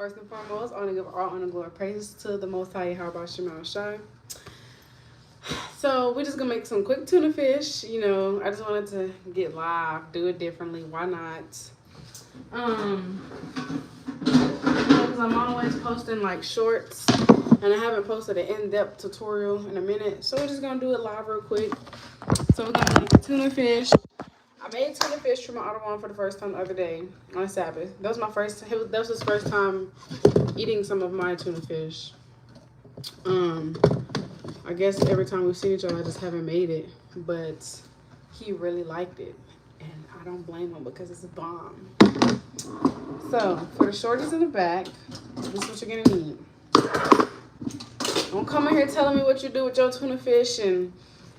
First and foremost, I want to give all honor, glory, praises to the Most High. How about Shema Shai? So we're just gonna make some quick tuna fish. You know, I just wanted to get live, do it differently. Why not? Because I'm always posting like shorts, and I haven't posted an in-depth tutorial in a minute. So we're just gonna do it live real quick. So we're gonna make a tuna fish. I made tuna fish from my Ottawa for the first time the other day on Sabbath. That was my first. That was his first time eating some of my tuna fish. I guess every time we've seen each other, I just haven't made it, but he really liked it, and I don't blame him because it's a bomb. So for the shorties in the back, this is what you're gonna need. Don't come in here telling me what you do with your tuna fish and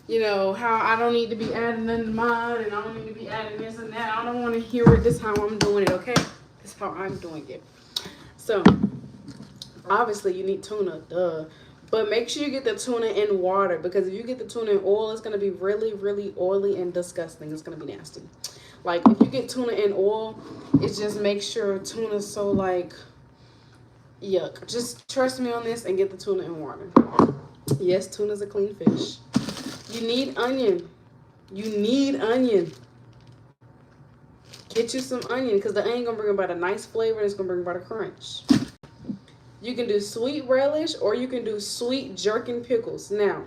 you know, how I don't need to be adding nothing to mine and I don't need to be adding this and that. I don't want to hear it. This is how I'm doing it, okay? This is how I'm doing it. So, obviously, you need tuna, duh. But make sure you get the tuna in water because if you get the tuna in oil, it's going to be really, really oily and disgusting. It's going to be nasty. Like, if you get tuna in oil, it just makes sure tuna's so, like, yuck. Just trust me on this and get the tuna in water. Yes, tuna's a clean fish. You need onion. You need onion. Get you some onion because the onion gonna bring about a nice flavor and it's gonna bring about a crunch. You can do sweet relish or you can do sweet jerkin pickles. Now,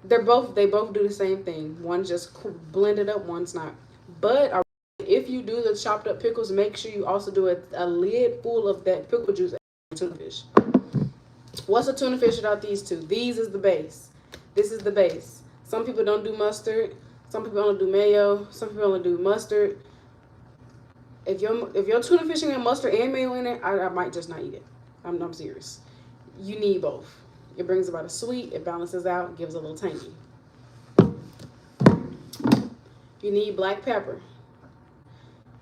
they both do the same thing. One's just blended up, one's not. But if you do the chopped up pickles, make sure you also do a lid full of that pickle juice. Tuna fish. What's a tuna fish without these two? These is the base. This is the base. Some people don't do mustard. Some people only do mayo. Some people only do mustard. If your tuna fish ain't mustard and mayo in it, I might just not eat it. I'm serious. You need both. It brings about a sweet. It balances out. Gives a little tangy. You need black pepper.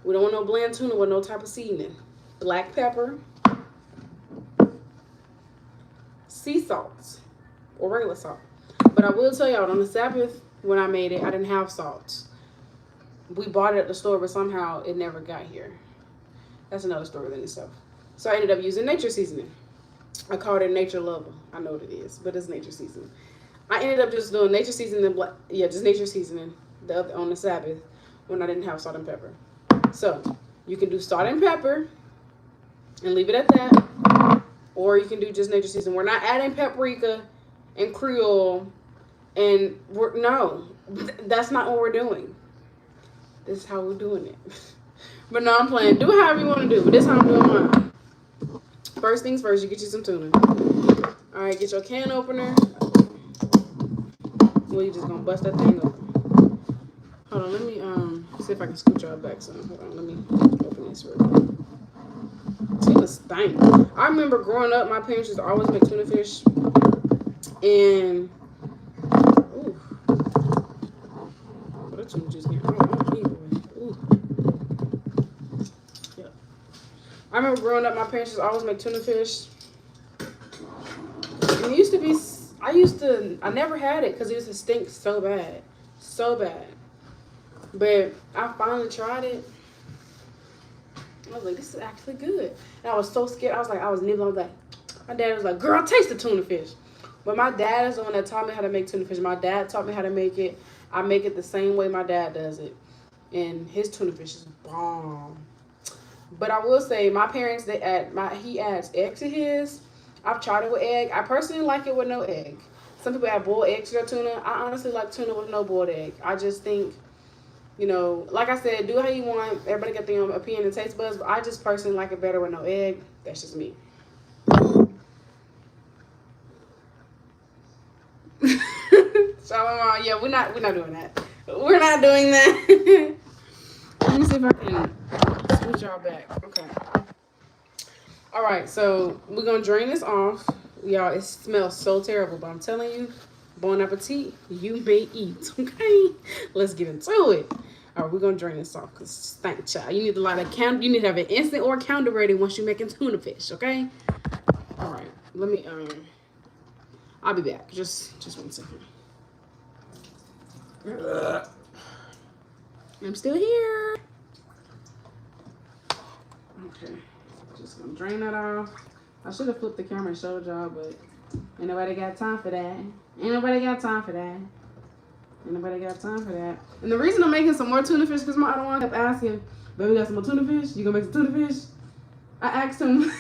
We don't want no bland tuna with no type of seasoning. Black pepper. Sea salt or regular salt. But I will tell y'all, on the Sabbath, when I made it, I didn't have salt. We bought it at the store, but somehow it never got here. That's another story within itself. So I ended up using nature seasoning. I called it Nature Lover. I know what it is, but it's nature seasoning. I ended up just doing nature seasoning, just nature seasoning on the Sabbath when I didn't have salt and pepper. So you can do salt and pepper and leave it at that. Or you can do just nature seasoning. We're not adding paprika and Creole. And no, that's not what we're doing. This is how we're doing it. But no, I'm playing. Do it however you want to do. But this is how I'm doing mine. First things first, you get you some tuna. All right, get your can opener. Well, you just gonna bust that thing open. Hold on, let me see if I can scoot y'all back some. Hold on, let me open this real quick. Tuna stank. I remember growing up, my parents used to always make tuna fish, and just get yeah. I remember growing up, my parents used to always make tuna fish. And it used to be, I never had it because it used to stink so bad. So bad. But I finally tried it. I was like, this is actually good. And I was so scared. I was nibbling. My dad was like, girl, taste the tuna fish. But my dad is the one that taught me how to make tuna fish. My dad taught me how to make it. I make it the same way my dad does it. And his tuna fish is bomb. But I will say, my parents, he adds egg to his. I've tried it with egg. I personally like it with no egg. Some people add boiled eggs to their tuna. I honestly like tuna with no boiled egg. I just think, you know, like I said, do how you want. Everybody got their own opinion and taste buds. But I just personally like it better with no egg. That's just me. Shalom. Yeah, we're not doing that. We're not doing that. Let me see if I can switch y'all back. Okay. All right, so we're gonna drain this off. Y'all, it smells so terrible, but I'm telling you, bon appetit, you may eat. Okay, let's get into it. All right, we're gonna drain this off because thank child. You need a lot of you need to have an instant or counter ready once you're making tuna fish. Okay. All right, let me I'll be back. Just 1 second. I'm still here. Okay, just gonna drain that off. I should have flipped the camera and showed y'all, but ain't nobody got time for that. Ain't nobody got time for that. Ain't nobody got time for that. And the reason I'm making some more tuna fish because my other one kept asking, baby, got some more tuna fish? You gonna make some tuna fish? I asked him,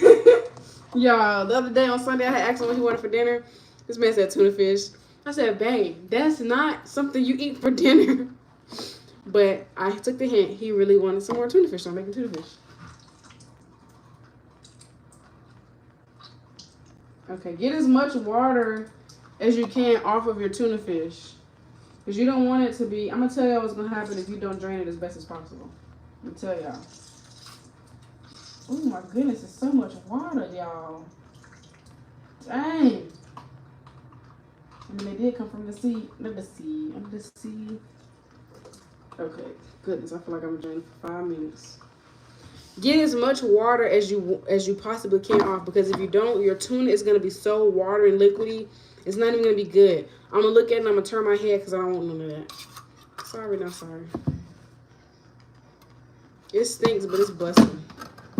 y'all, the other day on Sunday, I had asked him what he wanted for dinner. This man said tuna fish. I said, babe, that's not something you eat for dinner. But I took the hint. He really wanted some more tuna fish, so I'm making tuna fish. Okay, get as much water as you can off of your tuna fish. Because you don't want it to be... I'm going to tell y'all what's going to happen if you don't drain it as best as possible. I'm going to tell y'all. Oh my goodness, it's so much water, y'all. Dang. And they did come from the sea. Not the sea. Under the sea. Okay, goodness, I feel like I'm draining for 5 minutes. Get as much water as you possibly can off, because if you don't, your tuna is going to be so watery and liquidy, it's not even going to be good. I'm going to look at it and I'm going to turn my head because I don't want none of that. Sorry, not sorry. It stinks, but it's busting.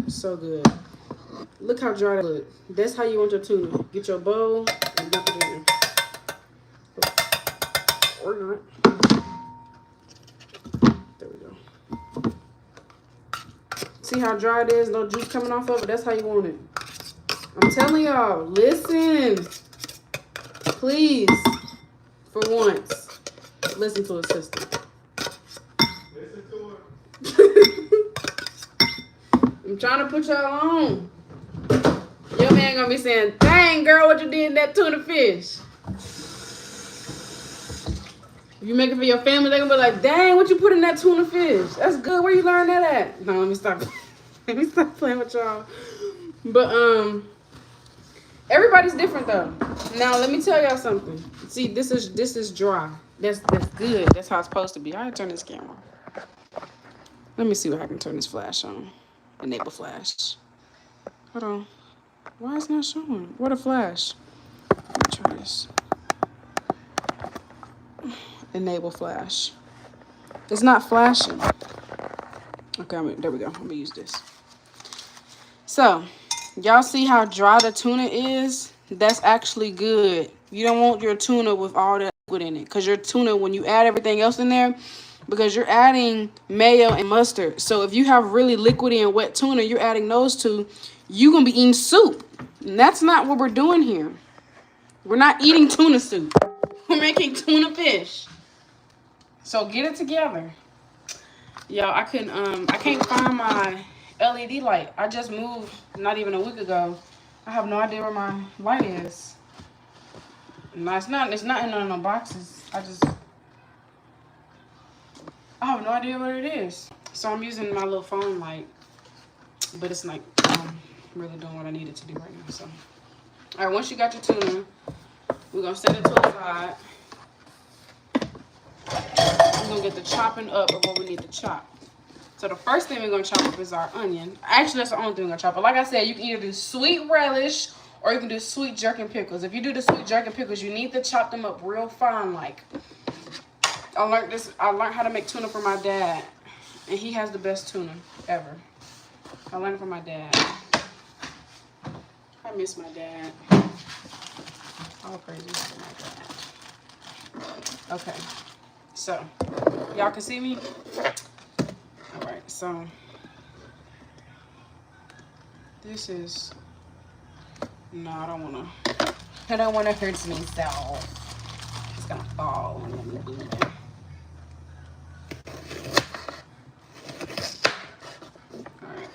It's so good. Look how dry it looks. That's how you want your tuna. Get your bowl and dump it in. Or not. There we go. See how dry it is? No juice coming off of it? That's how you want it. I'm telling y'all, listen. Please, for once, listen to a sister. Listen to her. I'm trying to put y'all on. Your man gonna be saying, dang, girl, what you did in that tuna fish? If you make it for your family, they're gonna be like, dang, what you put in that tuna fish? That's good. Where you learn that at? No, let me stop. Let me stop playing with y'all. But everybody's different though. Now let me tell y'all something. See, this is dry. That's good. That's how it's supposed to be. I turn this camera. Let me see if I can turn this flash on. Enable flash. Hold on. Why is it not showing? What a flash. Let me try this. Enable flash. It's not flashing. Okay, there we go. I'm gonna use this. So, y'all see how dry the tuna is? That's actually good. You don't want your tuna with all that liquid in it, because your tuna, when you add everything else in there, because you're adding mayo and mustard. So if you have really liquidy and wet tuna, you're adding those two, you're gonna be eating soup. And that's not what we're doing here. We're not eating tuna soup. We're making tuna fish. So get it together. Y'all, I can't find my LED light. I just moved not even a week ago. I have no idea where my light is. No, it's not in none of the boxes. I have no idea what it is. So I'm using my little phone light. But it's like really doing what I need it to do right now. So alright, once you got your tuna, we're gonna set it to the side. We're gonna get the chopping up of what we need to chop. So the first thing we're gonna chop up is our onion. Actually, that's the only thing we're gonna chop. But like I said, you can either do sweet relish or you can do sweet jerkin pickles. If you do the sweet jerkin pickles, you need to chop them up real fine. Like I learned how to make tuna from my dad, and he has the best tuna ever. I learned it from my dad. I miss my dad. All praises to my dad. Okay, so y'all can see me. All right, so this is, no, I don't wanna hurt myself. It's gonna fall when I'm doing it. All right.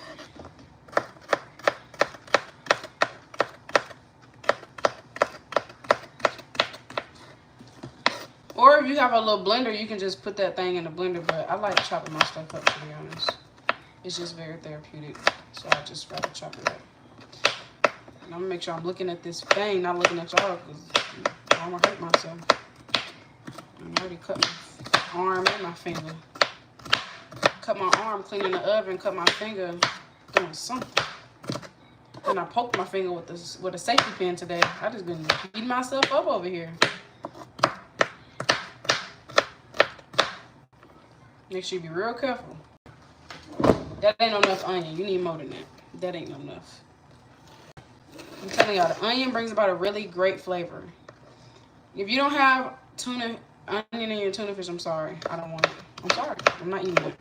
Or if you have a little blender, you can just put that thing in the blender, but I like chopping my stuff up, to be honest. It's just very therapeutic, so I just rather chop it up. And I'm gonna make sure I'm looking at this thing, not looking at y'all, because I'm gonna hurt myself. I already cut my arm and my finger. Cut my arm cleaning the oven, cut my finger doing something. And I poked my finger with a safety pin today. I just been beating myself up over here. Make sure you be real careful. That ain't enough onion. You need more than that. That ain't enough. I'm telling y'all, the onion brings about a really great flavor. If you don't have onion in your tuna fish, I'm sorry. I don't want it. I'm sorry. I'm not eating it.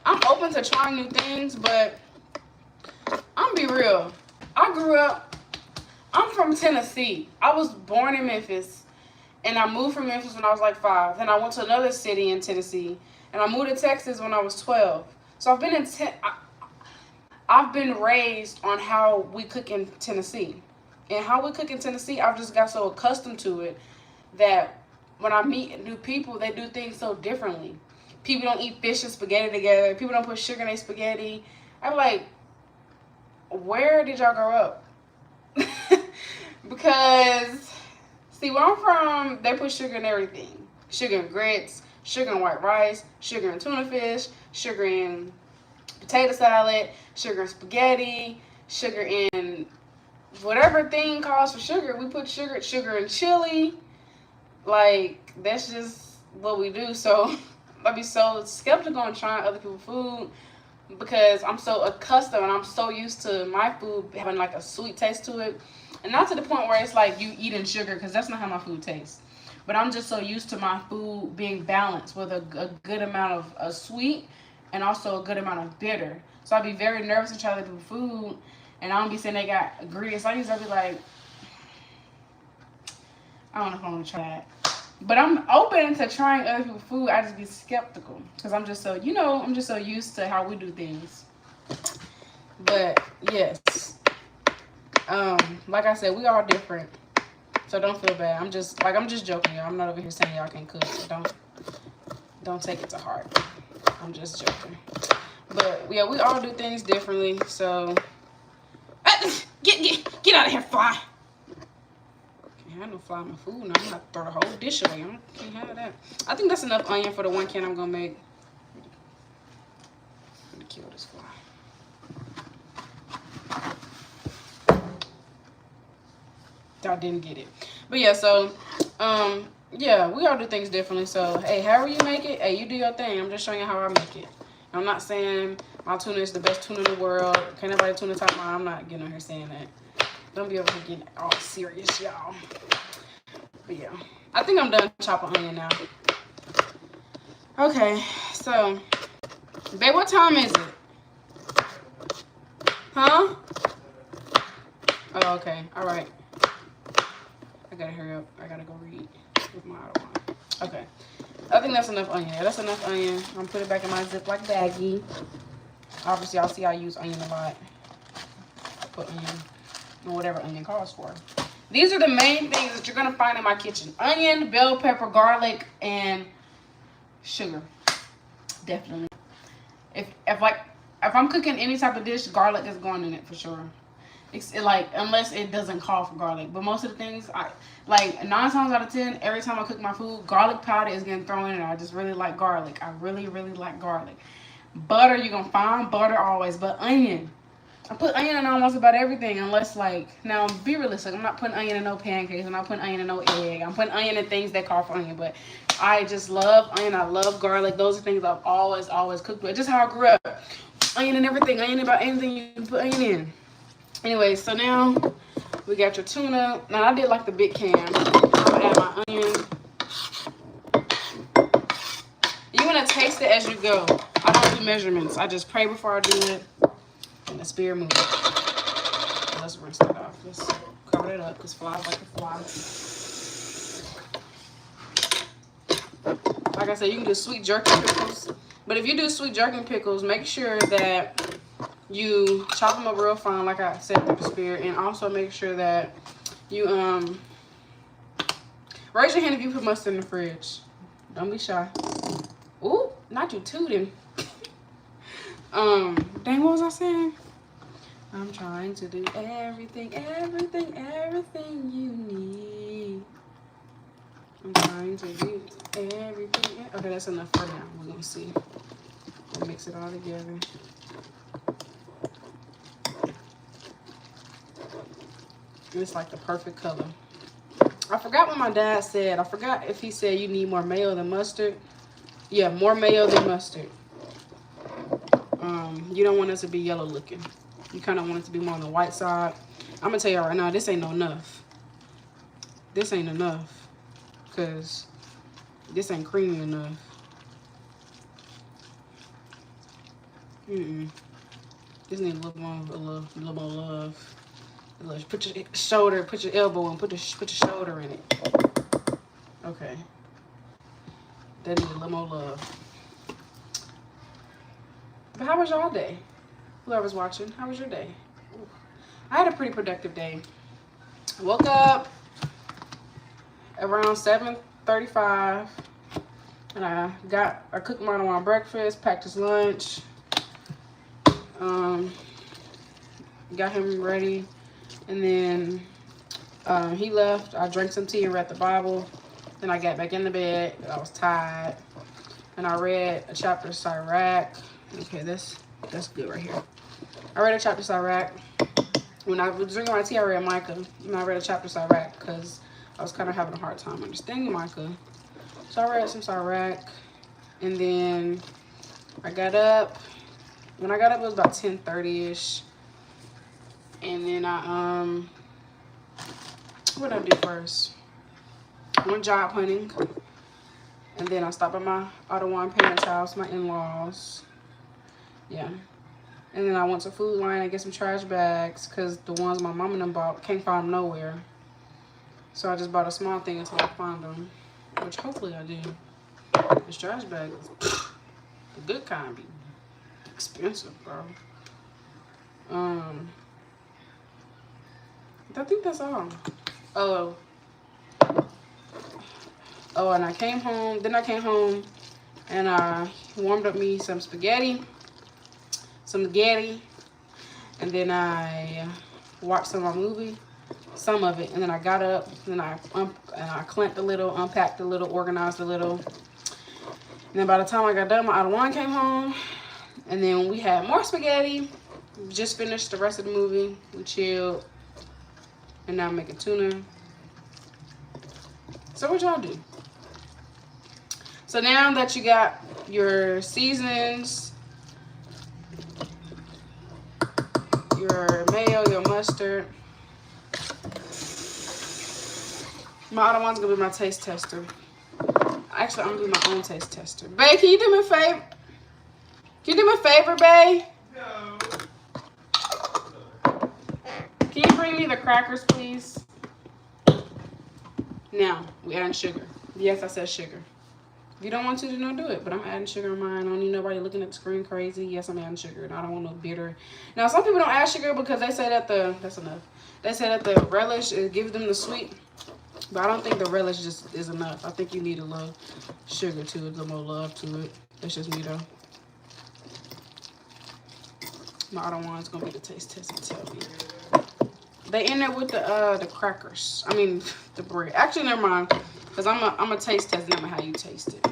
I'm open to trying new things, but I'm gonna be real. I'm from Tennessee. I was born in Memphis, and I moved from Memphis when I was like 5. Then I went to another city in Tennessee, and I moved to Texas when I was 12. So I've been raised on how we cook in Tennessee. And how we cook in Tennessee, I've just got so accustomed to it that when I meet new people, they do things so differently. People don't eat fish and spaghetti together. People don't put sugar in their spaghetti. I'm like, where did y'all grow up? Because, see, where I'm from, they put sugar in everything. Sugar in grits, sugar in white rice, sugar in tuna fish, sugar in potato salad, sugar in spaghetti, sugar in whatever thing calls for sugar. We put sugar in chili. Like, that's just what we do. So I'd be so skeptical on trying other people's food because I'm so accustomed and I'm so used to my food having like a sweet taste to it. And not to the point where it's like you eating sugar, because that's not how my food tastes. But I'm just so used to my food being balanced with a good amount of sweet and also a good amount of bitter. So I'd be very nervous to try other people's food, and I don't be saying they got ingredients. I'd be like, I don't know if I want to try that. But I'm open to trying other people's food. I just be skeptical because I'm just so, I'm just so used to how we do things. But yes, like I said, we all different, so don't feel bad. I'm just joking, y'all. I'm not over here saying y'all can't cook, so don't take it to heart. I'm just joking. But yeah, we all do things differently. So get out of here, fly. Can't have no fly in my food. Now I'm gonna have to throw the whole dish away. I can't have that. I think that's enough onion for the 1 can I'm gonna make. I'm gonna kill this fly. I didn't get it. But yeah, so yeah, we all do things differently. So hey, however you make it, hey, you do your thing. I'm just showing you how I make it. I'm not saying my tuna is the best tuna in the world. Can't nobody tuna top mine. I'm not getting on here saying that. Don't be over here getting all serious, y'all. But yeah, I think I'm done chopping onion now. Okay, so babe, what time is it? Huh? Oh, okay. All right. I gotta hurry up. I gotta go read with my other one. Okay. I think that's enough onion. Yeah, that's enough onion. I'm gonna put it back in my Ziploc baggie. Obviously, y'all see I use onion a lot. I put onion on whatever onion calls for. These are the main things that you're gonna find in my kitchen: onion, bell pepper, garlic, and sugar. Definitely. If I'm cooking any type of dish, garlic is going in it for sure. Unless it doesn't call for garlic. But most of the things, 9 times out of 10, every time I cook my food, garlic powder is getting thrown in there. I just really like garlic. I really, really like garlic. Butter, you're going to find butter always. But onion, I put onion in almost about everything. Unless, now, be realistic. I'm not putting onion in no pancakes. I'm not putting onion in no egg. I'm putting onion in things that call for onion. But I just love onion. I love garlic. Those are things I've always cooked with. Just how I grew up. Onion and everything. Onion about anything you can put onion in. Anyway, so now we got your tuna. Now I did like the big can. I'm gonna add my onion. You're gonna taste it as you go. I don't do measurements. I just pray before I do it, and the spirit moves. So let's rinse that off. Let's cover that up because flies like a fly. Like I said, you can do sweet jerky pickles, but if you do sweet jerky pickles, make sure that you chop them up real fine, like I said, with the spirit, and also make sure that you raise your hand if you put mustard in the fridge. Don't be shy. Ooh, not you tooting. Dang, what was I saying? I'm trying to do everything you need. I'm trying to do everything. Okay, that's enough for now. We're gonna see. We'll mix it all together. It's like the perfect color. I forgot what my dad said. I forgot if he said you need more mayo than mustard. Yeah, more mayo than mustard. You don't want it to be yellow looking. You kind of want it to be more on the white side. I'm gonna tell y'all right now, this ain't no enough. This ain't enough. Cause this ain't creamy enough. This needs a little more love. Put your shoulder, put your elbow, and put your shoulder in it. Okay. That needs a little more love. But how was y'all day? Whoever's watching, how was your day? Ooh. I had a pretty productive day. I woke up around 7:35, and I cooked my breakfast, packed his lunch, got him ready, and then he left. I drank some tea and read the Bible. Then I got back in the bed. I was tired, and I read a chapter of Sirach. Okay, that's good right here. I read a chapter of Sirach. When I was drinking my tea, I read Micah, and I read a chapter of Sirach because I was kind of having a hard time understanding Micah. So I read some Sirach, and then I got up. When I got up, it was about 10:30ish, and then what did I do first? I went job hunting, and then I stopped at my Ottawa parents' house, my in-laws. Yeah. And then I went to Food Line and get some trash bags because the ones my mom and them bought, can't find them nowhere. So I just bought a small thing until I find them, which hopefully I do. This trash bag is the good kind, be expensive, bro. I think that's all. And I came home. Then I came home and I warmed up me some spaghetti. And then I watched some of my movie, some of it, and then I got up, and I clamped a little, unpacked a little, organized a little. And then by the time I got done, my other one came home, and then we had more spaghetti. We just finished the rest of the movie. We chilled, and now I'm making tuna. So what y'all do? So now that you got your seasonings, your mayo, your mustard. My other one's gonna be my taste tester. Actually, I'm gonna do my own taste tester. Babe, can you do me a favor? Can you do me a favor, babe? No. Can you bring me the crackers, please? Now, we're adding sugar. Yes, I said sugar. If you don't want to, then don't do it. But I'm adding sugar in mine. I don't need nobody looking at the screen crazy. Yes, I'm adding sugar, and I don't want no bitter. Now, some people don't add sugar because they say that that's enough. They say that the relish gives them the sweet. But I don't think the relish just is enough. I think you need a little sugar to it, a little more love to it. That's just me, though. My other one's going to be the taste test and tell me. They in there with the crackers. I mean, the bread. Actually, never mind. Because I'm a taste test them how you taste it.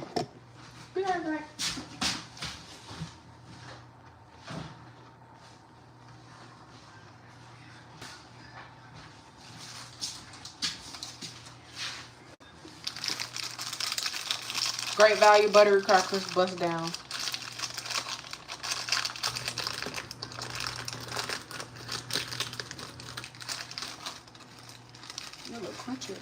Be right back. Great Value buttery crackers, bust down. A little crunchy.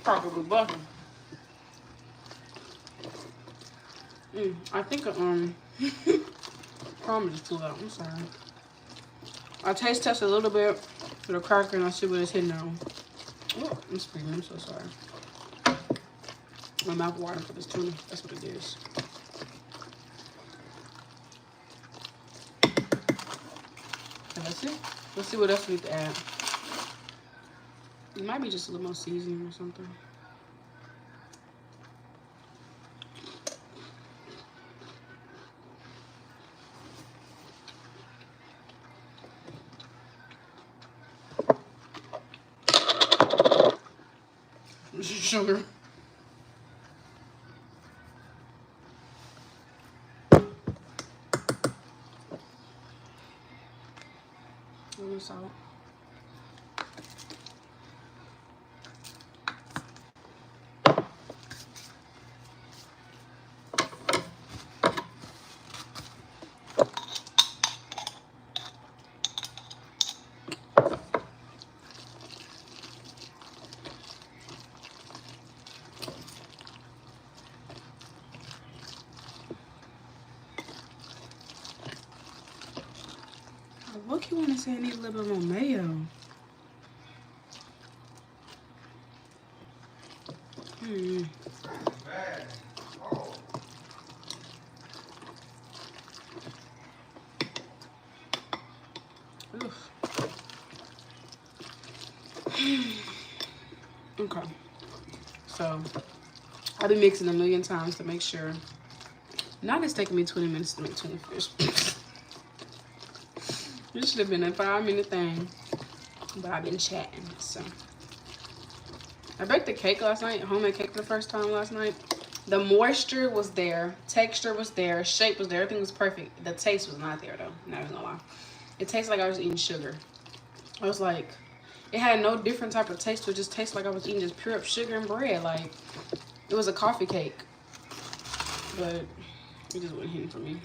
Probably butter. I think crumb just flew out. I'm sorry. I taste test a little bit for the cracker and I see what it's hitting on. Oh, I'm screaming. I'm so sorry. My mouth watering for this tuna. That's what it is. Okay, let's see. Let's see what else we need to add. It might be just a little more seasoning or something. Sugar. A little salt. What you want to say? I need a little bit more mayo. Oof. Okay. So I've been mixing a million times to make sure. Now it's taking me 20 minutes to make tuna fish. This should have been a 5-minute thing, but I've been chatting. So I baked the cake last night, homemade cake for the first time last night. The moisture was there, texture was there, shape was there, everything was perfect. The taste was not there though, not even gonna lie. It tasted like I was eating sugar. I was like, it had no different type of taste. It just tasted like I was eating just pure up sugar and bread. Like, it was a coffee cake. But it just wasn't hitting for me.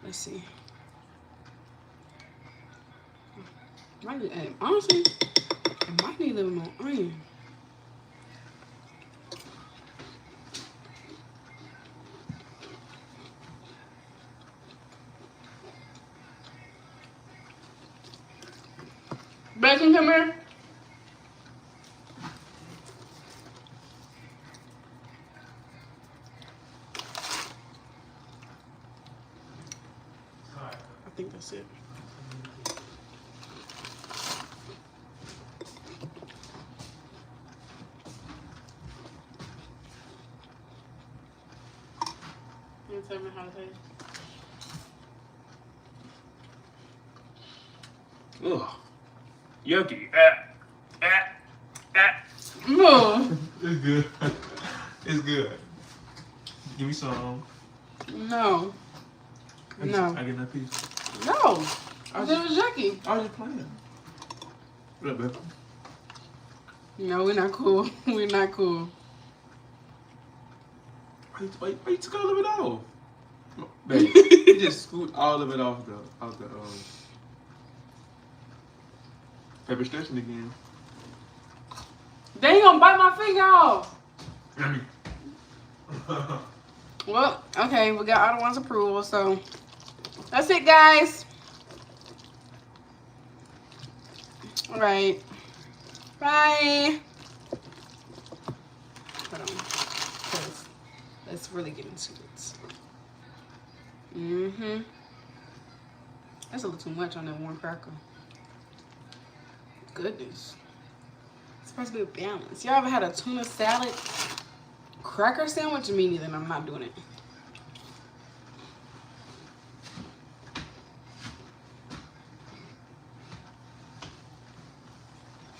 Let's see. Might need, honestly, I might need a little more onion. Bacon, come here. I think that's it. You tell me how to taste. Ugh. Yucky. No. It's good. It's good. Give me some. No. No. I get that piece. No. I said it was Jackie. I was just playing. What up, baby? No, we're not cool. We're not cool. Why you took all of it off? Baby, you just scoot all of it off the pepper station again. They ain't gonna bite my finger off. Yummy. Well, okay, we got Ottowan's approval, so that's it, guys. All right. Bye. Hold on. 'Cause let's really get into it. That's a little too much on that one cracker. Goodness. It's supposed to be balanced. Y'all ever had a tuna salad cracker sandwich? Me neither, and I'm not doing it.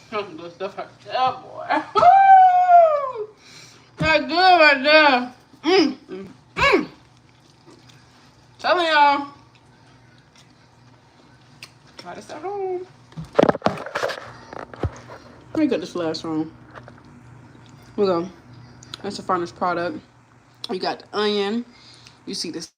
Good stuff like that, boy. Woo! That's good right there. Telling y'all. Try this at home. Let me get this last one. Here we go. That's the finest product. You got the onion. You see this